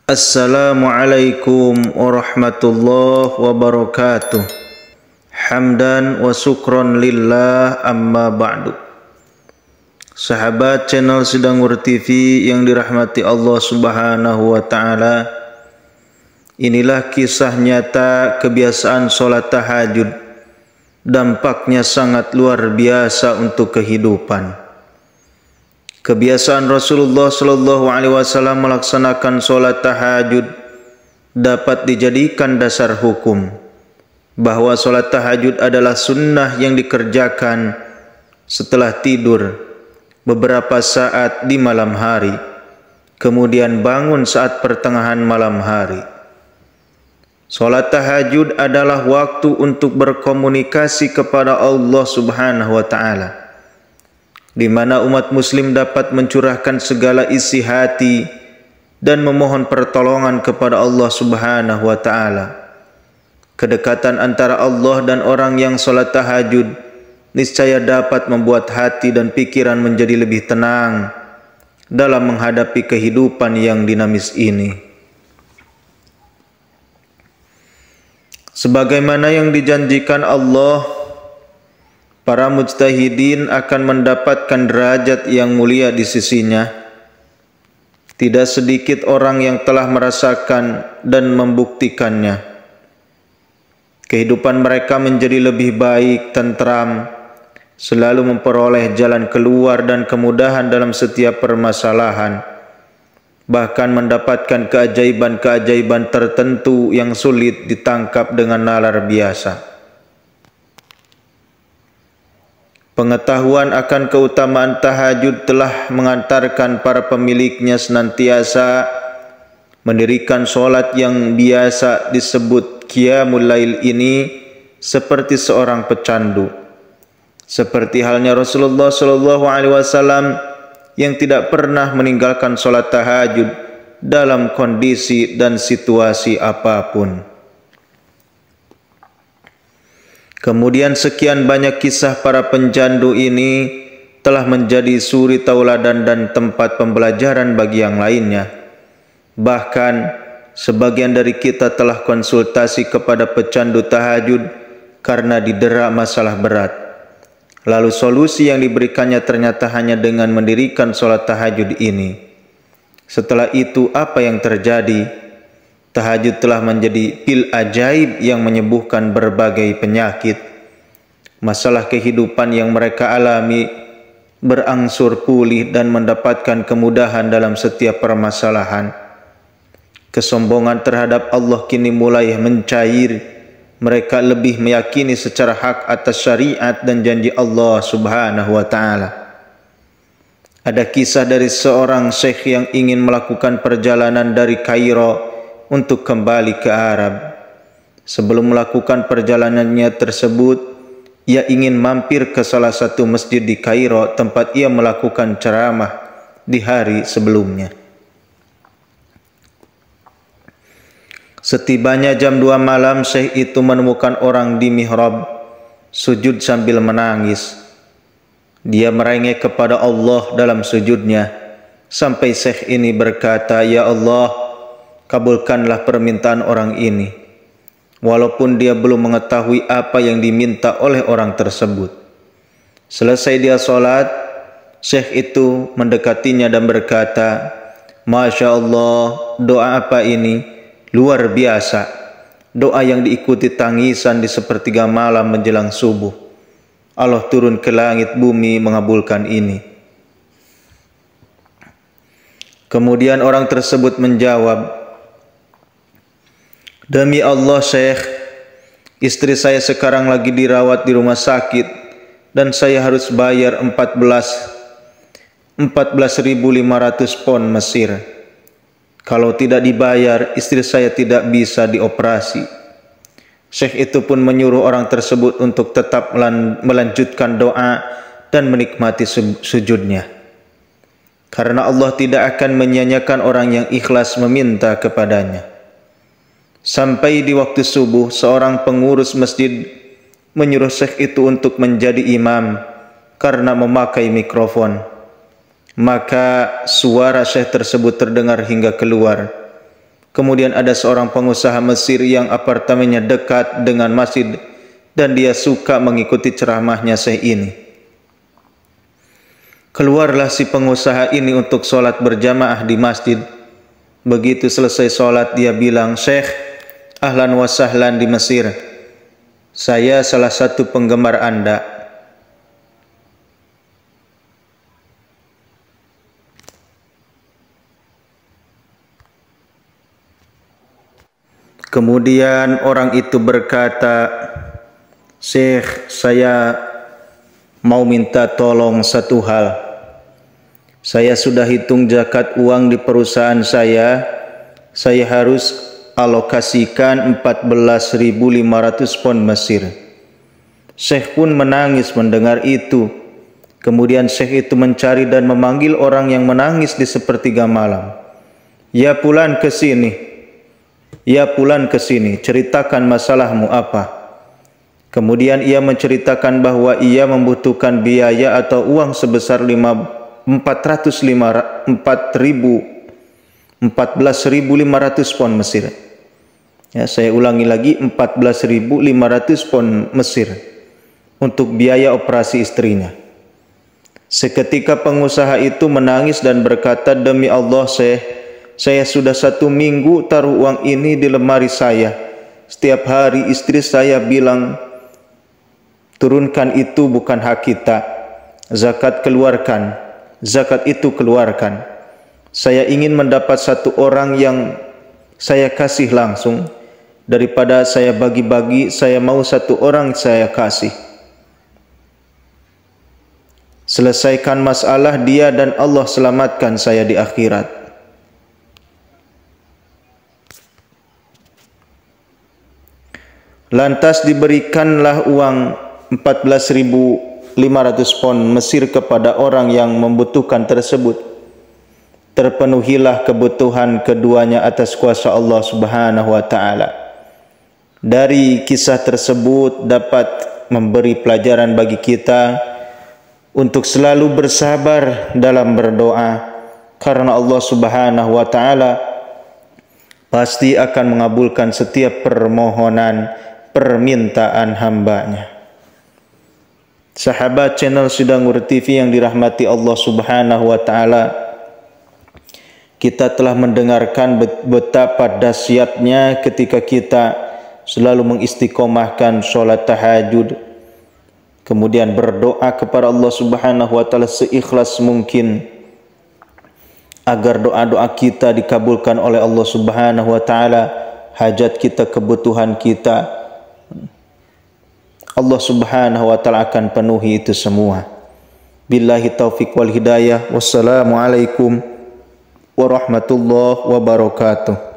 Assalamualaikum warahmatullahi wabarakatuh. Hamdan wa syukron lillah, amma ba'du. Sahabat channel Sidangur TV yang dirahmati Allah subhanahu wa ta'ala, inilah kisah nyata kebiasaan sholat tahajud. Dampaknya sangat luar biasa untuk kehidupan. Kebiasaan Rasulullah Shallallahu Alaihi Wasallam melaksanakan sholat tahajud dapat dijadikan dasar hukum bahwa sholat tahajud adalah sunnah yang dikerjakan setelah tidur beberapa saat di malam hari, kemudian bangun saat pertengahan malam hari. Sholat tahajud adalah waktu untuk berkomunikasi kepada Allah Subhanahu wa Ta'ala, di mana umat muslim dapat mencurahkan segala isi hati dan memohon pertolongan kepada Allah Subhanahu wa Ta'ala. Kedekatan antara Allah dan orang yang sholat tahajud niscaya dapat membuat hati dan pikiran menjadi lebih tenang dalam menghadapi kehidupan yang dinamis ini. Sebagaimana yang dijanjikan Allah, para mujtahidin akan mendapatkan derajat yang mulia di sisinya. Tidak sedikit orang yang telah merasakan dan membuktikannya. Kehidupan mereka menjadi lebih baik, tentram, selalu memperoleh jalan keluar dan kemudahan dalam setiap permasalahan, bahkan mendapatkan keajaiban-keajaiban tertentu yang sulit ditangkap dengan nalar biasa. Pengetahuan akan keutamaan tahajud telah mengantarkan para pemiliknya senantiasa mendirikan sholat yang biasa disebut Qiyamul Lail ini seperti seorang pecandu. Seperti halnya Rasulullah Shallallahu Alaihi Wasallam yang tidak pernah meninggalkan sholat tahajud dalam kondisi dan situasi apapun. Kemudian sekian banyak kisah para pencandu ini telah menjadi suri tauladan dan tempat pembelajaran bagi yang lainnya. Bahkan sebagian dari kita telah konsultasi kepada pecandu tahajud karena didera masalah berat. Lalu solusi yang diberikannya ternyata hanya dengan mendirikan sholat tahajud ini. Setelah itu apa yang terjadi? Tahajud telah menjadi pil ajaib yang menyembuhkan berbagai penyakit. Masalah kehidupan yang mereka alami berangsur pulih dan mendapatkan kemudahan dalam setiap permasalahan. Kesombongan terhadap Allah kini mulai mencair. Mereka lebih meyakini secara hak atas syariat dan janji Allah Subhanahu wa Ta'ala. Ada kisah dari seorang syekh yang ingin melakukan perjalanan dari Kairo untuk kembali ke Arab. Sebelum melakukan perjalanannya tersebut, ia ingin mampir ke salah satu masjid di Kairo tempat ia melakukan ceramah di hari sebelumnya. Setibanya jam 2 malam, syekh itu menemukan orang di mihrab sujud sambil menangis. Dia merengek kepada Allah dalam sujudnya sampai syekh ini berkata, "Ya Allah, kabulkanlah permintaan orang ini," walaupun dia belum mengetahui apa yang diminta oleh orang tersebut. Selesai dia sholat, syekh itu mendekatinya dan berkata, "Masya Allah, doa apa ini? Luar biasa. Doa yang diikuti tangisan di sepertiga malam menjelang subuh. Allah turun ke langit bumi mengabulkan ini." Kemudian orang tersebut menjawab, "Demi Allah Syekh, istri saya sekarang lagi dirawat di rumah sakit dan saya harus bayar 14.500 pon Mesir. Kalau tidak dibayar, istri saya tidak bisa dioperasi." Syekh itu pun menyuruh orang tersebut untuk tetap melanjutkan doa dan menikmati sujudnya. Karena Allah tidak akan menyia-nyiakan orang yang ikhlas meminta kepadanya. Sampai di waktu subuh, seorang pengurus masjid menyuruh syekh itu untuk menjadi imam karena memakai mikrofon. Maka suara syekh tersebut terdengar hingga keluar. Kemudian ada seorang pengusaha Mesir yang apartemennya dekat dengan masjid dan dia suka mengikuti ceramahnya Syekh ini. Keluarlah si pengusaha ini untuk sholat berjamaah di masjid. Begitu selesai sholat dia bilang, "Syekh, ahlan wa sahlan di Mesir. Saya salah satu penggemar Anda." Kemudian orang itu berkata, "Syekh, saya mau minta tolong satu hal. Saya sudah hitung zakat uang di perusahaan saya harus alokasikan 14.500 pon Mesir." Syekh pun menangis mendengar itu. Kemudian Syekh itu mencari dan memanggil orang yang menangis di sepertiga malam. "Ya pulan ke sini. Ya pulan ke sini, ceritakan masalahmu apa?" Kemudian ia menceritakan bahwa ia membutuhkan biaya atau uang sebesar 14.500 pon Mesir. Ya, saya ulangi lagi, 14.500 pon Mesir untuk biaya operasi istrinya. Seketika pengusaha itu menangis dan berkata, "Demi Allah, saya sudah 1 minggu taruh uang ini di lemari saya. Setiap hari istri saya bilang, 'Turunkan itu bukan hak kita. Zakat keluarkan. Zakat itu keluarkan.' Saya ingin mendapat satu orang yang saya kasih langsung. Daripada saya bagi-bagi, saya mau satu orang saya kasih. Selesaikan masalah dia dan Allah selamatkan saya di akhirat." Lantas diberikanlah uang 14.500 pon Mesir kepada orang yang membutuhkan tersebut. Terpenuhilah kebutuhan keduanya atas kuasa Allah Subhanahu wa taala. Dari kisah tersebut dapat memberi pelajaran bagi kita untuk selalu bersabar dalam berdoa, karena Allah Subhanahu wa taala pasti akan mengabulkan setiap permintaan hambanya. Sahabat channel Sudangur TV yang dirahmati Allah Subhanahu wa taala, kita telah mendengarkan betapa dahsyatnya ketika kita selalu mengistiqomahkan sholat tahajud, kemudian berdoa kepada Allah Subhanahu wa taala seikhlas mungkin agar doa-doa kita dikabulkan oleh Allah Subhanahu wa taala, hajat kita, kebutuhan kita Allah Subhanahu wa taala akan penuhi itu semua. Billahi taufiq wal hidayah. Wassalamualaikum warahmatullahi wabarakatuh.